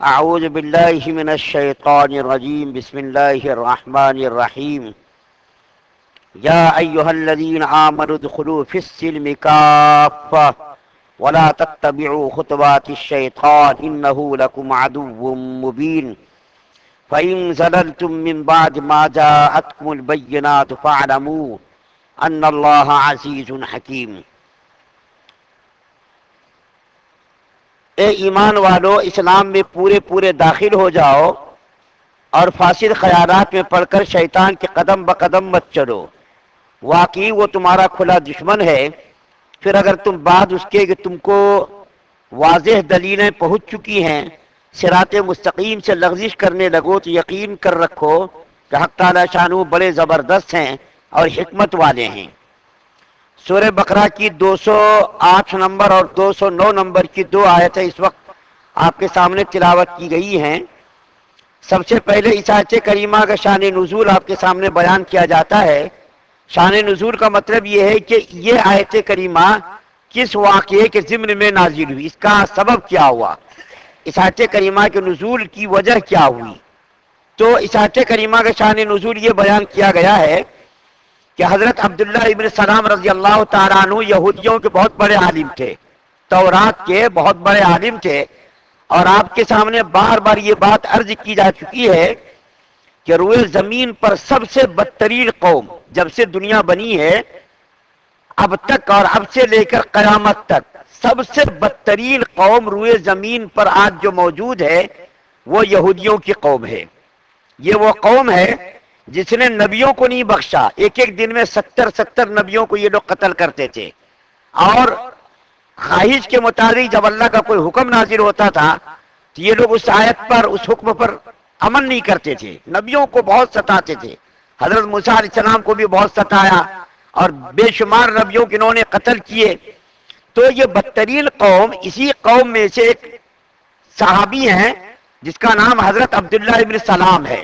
اعوذ باللہ من الشیطان الرجیم بسم اللہ الرحمن الرحیم یا ایہا الذین آمنوا ادخلوا فی السلم کافہ ولا تتبعوا خطوات الشیطان انہ لکم عدو مبین فإن زللتم من بعد ما جاءتكم البينات فاعلموا ان اللہ عزیز حکیم۔ اے ایمان والو، اسلام میں پورے داخل ہو جاؤ اور فاسد خیالات میں پڑھ کر شیطان کے قدم بقدم مت چلو، واقعی وہ تمہارا کھلا دشمن ہے۔ پھر اگر تم بعد اس کے کہ تم کو واضح دلیلیں پہنچ چکی ہیں صراط مستقیم سے لغزش کرنے لگو تو یقین کر رکھو کہ حق تعالی شانہ بڑے زبردست ہیں اور حکمت والے ہیں۔ سورہ بقرہ کی 208 نمبر اور 209 نمبر کی دو آیتیں اس وقت آپ کے سامنے تلاوت کی گئی ہیں۔ سب سے پہلے اس آیت کریمہ کا شان نزول آپ کے سامنے بیان کیا جاتا ہے۔ شان نزول کا مطلب یہ ہے کہ یہ آیت کریمہ کس واقعے کے ضمن میں نازل ہوئی، اس کا سبب کیا ہوا، اس آیت کریمہ کے نزول کی وجہ کیا ہوئی۔ تو اس آیت کریمہ کا شان نزول یہ بیان کیا گیا ہے کہ حضرت عبداللہ ابن سلام رضی اللہ تعالیٰ عنہ یہودیوں کے بہت بڑے عالم تھے، تورات کے بہت بڑے عالم تھے، اور آپ کے سامنے بار بار یہ بات عرض کی جا چکی ہے کہ روئے زمین پر سب سے بدترین قوم جب سے دنیا بنی ہے اب تک اور اب سے لے کر قیامت تک سب سے بدترین قوم روئے زمین پر آج جو موجود ہے وہ یہودیوں کی قوم ہے۔ یہ وہ قوم ہے جس نے نبیوں کو نہیں بخشا، ایک دن میں 70 نبیوں کو یہ لوگ قتل کرتے تھے، اور خواہش کے مطابق جب اللہ کا کوئی حکم نازل ہوتا تھا تو یہ لوگ اس آیت پر اس حکم پر عمل نہیں کرتے تھے، نبیوں کو بہت ستاتے تھے۔ حضرت موسیٰ علیہ السلام کو بھی بہت ستایا اور بے شمار نبیوں کو انہوں نے قتل کیے۔ تو یہ بدترین قوم، اسی قوم میں سے ایک صحابی ہیں جس کا نام حضرت عبداللہ ابن سلام ہے۔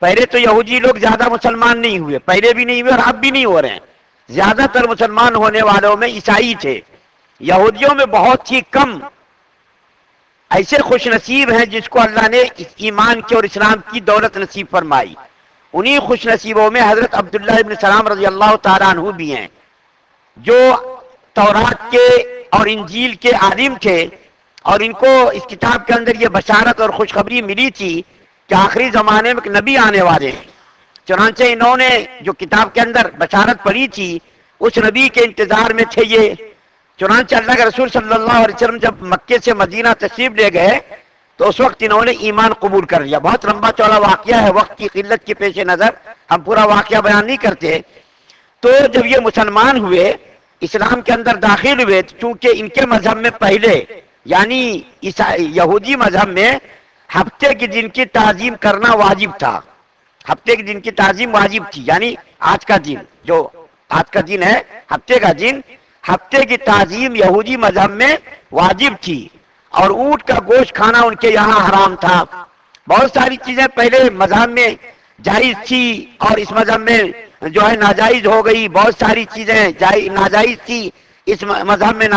پہلے تو یہودی لوگ زیادہ مسلمان نہیں ہوئے، پہلے بھی نہیں ہوئے اور اب بھی نہیں ہو رہے ہیں۔ زیادہ تر مسلمان ہونے والوں میں عیسائی تھے، یہودیوں میں بہت ہی کم ایسے خوش نصیب ہیں جس کو اللہ نے ایمان کی اور اسلام کی دولت نصیب فرمائی۔ انہی خوش نصیبوں میں حضرت عبداللہ ابن سلام رضی اللہ تعالیٰ عنہ بھی ہیں، جو تورات کے اور انجیل کے عالم تھے، اور ان کو اس کتاب کے اندر یہ بشارت اور خوشخبری ملی تھی کہ آخری زمانے میں ایک نبی آنے والے ہیں۔ چنانچہ انہوں نے جو کتاب کے اندر بشارت پڑھی تھی اس نبی کے انتظار میں تھے یہ۔ چنانچہ اللہ کے رسول صلی اللہ علیہ وسلم جب مکے سے مدینہ تشریف لے گئے تو اس وقت انہوں نے ایمان قبول کر لیا۔ بہت لمبا چوڑا واقعہ ہے، وقت کی قلت کے پیش نظر ہم پورا واقعہ بیان نہیں کرتے۔ تو جب یہ مسلمان ہوئے، اسلام کے اندر داخل ہوئے، چونکہ ان کے مذہب میں پہلے یعنی یہودی مذہب میں ہفتے کے دن کی تعظیم کرنا واجب تھا، ہفتے کے دن کی تعظیم واجب تھی، یعنی آج کا دن جو آج کا دن ہے ہفتے کا دن، ہفتے کی تعظیم یہودی مذہب میں واجب تھی، اور اونٹ کا گوشت کھانا ان کے یہاں حرام تھا۔ بہت ساری چیزیں پہلے مذہب میں جائز تھی اور اس مذہب میں جو ہے ناجائز ہو گئی، بہت ساری چیزیں ناجائز تھی اس مذہب میں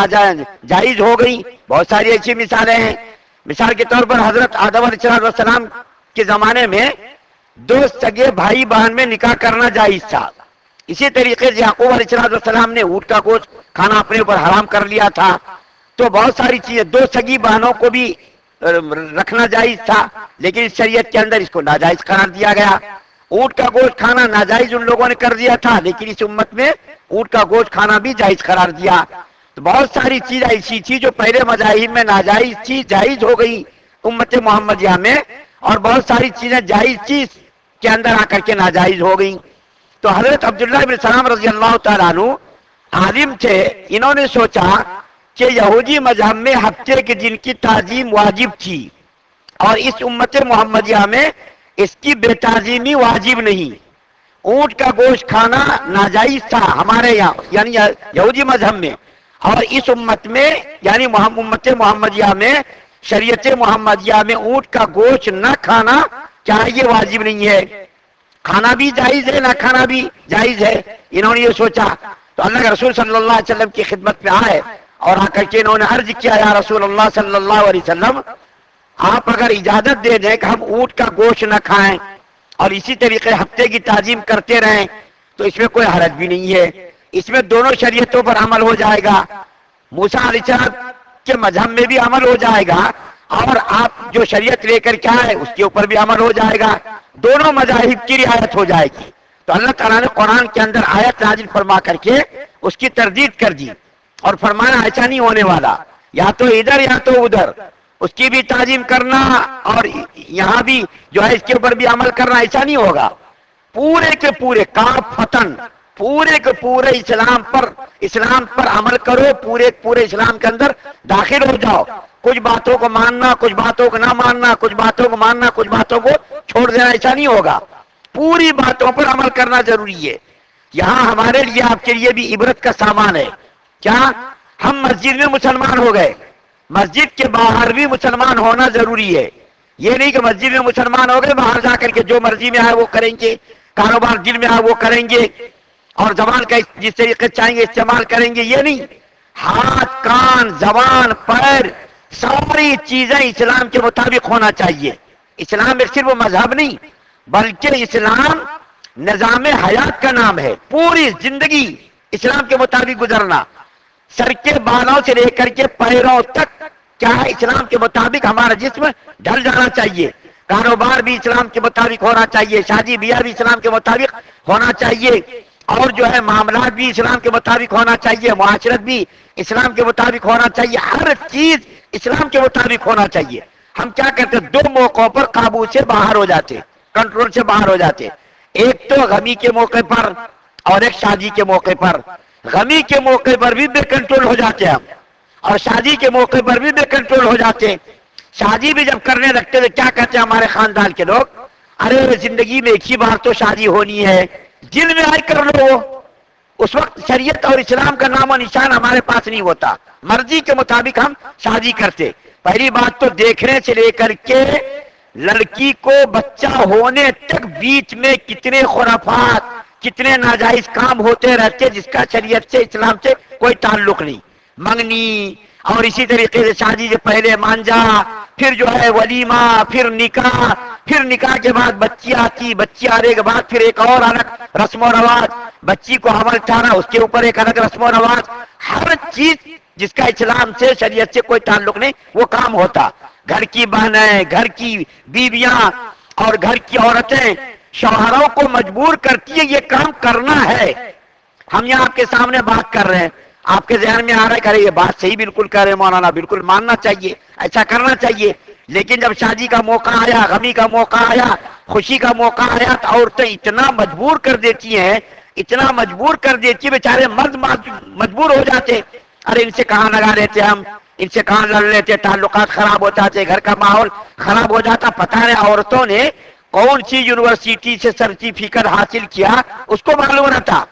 جائز ہو گئی۔ بہت ساری ایسی مثالیں ہیں۔ مثال کے طور پر حضرت آدم علیہ السلام کے زمانے میں دو سگے بھائی بہن میں نکاح کرنا جائز تھا۔ اسی طریقے سے یعقوب علیہ السلام نے اونٹ کا گوشت کھانا اپنے اوپر حرام کر لیا تھا۔ تو بہت ساری چیزیں، دو سگی بہنوں کو بھی رکھنا جائز تھا، لیکن اس شریعت کے اندر اس کو ناجائز قرار دیا گیا۔ اونٹ کا گوشت کھانا ناجائز ان لوگوں نے کر دیا تھا، لیکن اس امت میں اونٹ کا گوشت کھانا بھی جائز قرار دیا۔ تو بہت ساری چیز ایسی تھی جو پہلے مذاہب میں ناجائز تھی، جائز ہو گئی امت محمدیہ میں، اور بہت ساری چیزیں جائز چیز کے اندر آ کر کے ناجائز ہو گئی۔ تو حضرت عبداللہ بن سلام رضی اللہ تعالیٰ عنہ عالم تھے، انہوں نے سوچا کہ یہودی مذہب میں ہفتے کے دن کی تعظیم واجب تھی اور اس امت محمدیہ میں اس کی بے تعظیمی واجب نہیں، اونٹ کا گوشت کھانا ناجائز تھا ہمارے یہاں یعنی یہودی مذہب میں، اور اس امت میں یعنی امت محمدیہ میں شریعت محمدیہ میں اونٹ کا گوشت نہ کھانا کیا یہ واجب نہیں ہے، کھانا بھی جائز ہے نہ کھانا بھی جائز ہے۔ انہوں نے یہ سوچا تو اللہ کے رسول صلی اللہ علیہ وسلم کی خدمت میں آئے اور آ کر کے انہوں نے عرض کیا، یا رسول اللہ صلی اللہ علیہ وسلم آپ اگر اجازت دے دیں کہ ہم اونٹ کا گوشت نہ کھائیں اور اسی طریقے ہفتے کی تعظیم کرتے رہیں تو اس میں کوئی حرج بھی نہیں ہے، اس میں دونوں شریعتوں پر عمل ہو جائے گا، موسیٰ علیہ السلام کے مذہب میں بھی عمل ہو جائے گا اور آپ جو شریعت لے کر کے آئے اس کے اوپر بھی عمل ہو جائے گا، دونوں مذاہب کی رعایت ہو جائے گی۔ تو اللہ تعالیٰ نے قرآن کے اندر آیت نازل فرما کر کے اس کی تردید کر دی اور فرمایا ایسا نہیں ہونے والا، یا تو ادھر یا تو ادھر، اس کی بھی تعظیم کرنا اور یہاں بھی جو ہے اس کے اوپر بھی عمل کرنا، ایسا نہیں ہوگا۔ پورے کے پورے کافتن، پورے کے پورے اسلام پر عمل کرو، پورے اسلام کے اندر داخل ہو جاؤ، کچھ باتوں کو ماننا، کچھ باتوں کو نہ ماننا، کچھ باتوں کو ماننا، کچھ باتوں کو چھوڑ دینا، ایسا نہیں ہوگا، پوری باتوں پر عمل کرنا ضروری ہے۔ یہاں ہمارے لیے آپ کے لیے بھی عبرت کا سامان ہے، کیا ہم مسجد میں مسلمان ہو گئے، مسجد کے باہر بھی مسلمان ہونا ضروری ہے۔ یہ نہیں کہ مسجد میں مسلمان ہو گئے، باہر جا کر کے جو مرضی میں آئے وہ کریں گے، کاروبار دل میں آئے وہ کریں گے اور زبان کا جس طریقے چاہیں گے استعمال کریں گے، یہ نہیں، ہاتھ، کان، زبان، پیر، ساری چیزیں اسلام کے مطابق ہونا چاہیے۔ اسلام ایک صرف مذہب نہیں بلکہ اسلام نظام حیات کا نام ہے، پوری زندگی اسلام کے مطابق گزرنا، سر کے بالوں سے لے کر کے پیروں تک کیا ہے اسلام کے مطابق ہمارا جسم ڈھل جانا چاہیے، کاروبار بھی اسلام کے مطابق ہونا چاہیے، شادی بیاہ بھی اسلام کے مطابق ہونا چاہیے، اور جو ہے معاملات بھی اسلام کے مطابق ہونا چاہیے، معاشرت بھی اسلام کے مطابق ہونا چاہیے، ہر چیز اسلام کے مطابق ہونا چاہیے۔ ہم کیا کرتے دو موقعوں پر قابو سے باہر ہو جاتے، کنٹرول سے باہر ہو جاتے، ایک تو غمی کے موقع پر اور ایک شادی کے موقع پر۔ غمی کے موقع پر بھی بے کنٹرول ہو جاتے ہم، اور شادی کے موقع پر بھی بے کنٹرول ہو جاتے۔ شادی بھی جب کرنے لگتے تو کیا کہتے ہیں ہمارے خاندان کے لوگ، ارے زندگی میں ایک ہی بار تو شادی ہونی ہے، دل میں آئے کر لو۔ اس وقت شریعت اور اسلام کا نام و نشان ہمارے پاس نہیں ہوتا، مرضی کے مطابق ہم شادی کرتے۔ پہلی بات تو دیکھنے سے لے کر کے لڑکی کو بچہ ہونے تک بیچ میں کتنے خرافات، کتنے ناجائز کام ہوتے رہتے جس کا شریعت سے اسلام سے کوئی تعلق نہیں۔ منگنی اور اسی طریقے سے شادی سے پہلے مانجا، پھر جو ہے ولیمہ، پھر نکاح کے بعد بچی آتی، بچی آنے کے بعد پھر ایک اور الگ رسم و رواج، بچی کو حمل اٹھانا، اس کے اوپر ایک الگ رسم و رواج، ہر چیز جس کا اسلام سے شریعت سے کوئی تعلق نہیں وہ کام ہوتا۔ گھر کی بہنیں، گھر کی بیویاں اور گھر کی عورتیں شوہروں کو مجبور کرتی ہے یہ کام کرنا ہے۔ ہم یہاں آپ کے سامنے بات کر رہے ہیں، آپ کے ذہن میں آ رہا ہے کہ یہ بات صحیح بالکل کہہ رہے مولانا، بالکل ماننا چاہیے، ایسا کرنا چاہیے، لیکن جب شادی کا موقع آیا، غمی کا موقع آیا، خوشی کا موقع آیا تو عورتیں اتنا مجبور کر دیتی ہیں، اتنا مجبور کر دیتی ہے، بیچارے مرد مجبور ہو جاتے، ارے ان سے کہاں لگا لیتے ہم، ان سے کہاں لڑ لیتے، تعلقات خراب ہو جاتے، گھر کا ماحول خراب ہو جاتا۔ پتہ نہیں عورتوں نے کون سی یونیورسٹی سے سرٹیفکیٹ حاصل کیا، اس کو معلوم نہ تھا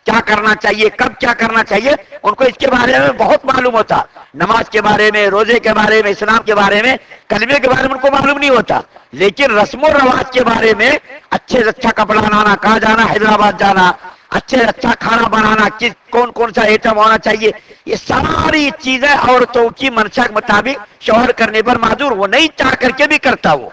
کیا کرنا چاہیے، کب کیا کرنا چاہیے، ان کو اس کے بارے میں بہت معلوم ہوتا، نماز کے بارے میں، روزے کے بارے میں، اسلام کے بارے میں، کلمے کے بارے میں ان کو معلوم نہیں ہوتا، لیکن رسم و رواج کے بارے میں اچھے سے اچھا کپڑا لانا، کہاں جانا، حیدرآباد جانا، اچھے سے اچھا کھانا بنانا، کون سا ایٹم ہونا چاہیے، یہ ساری چیزیں عورتوں کی منشا کے مطابق شوہر کرنے پر معذور، وہ نہیں چاہ کر کے بھی کرتا وہ۔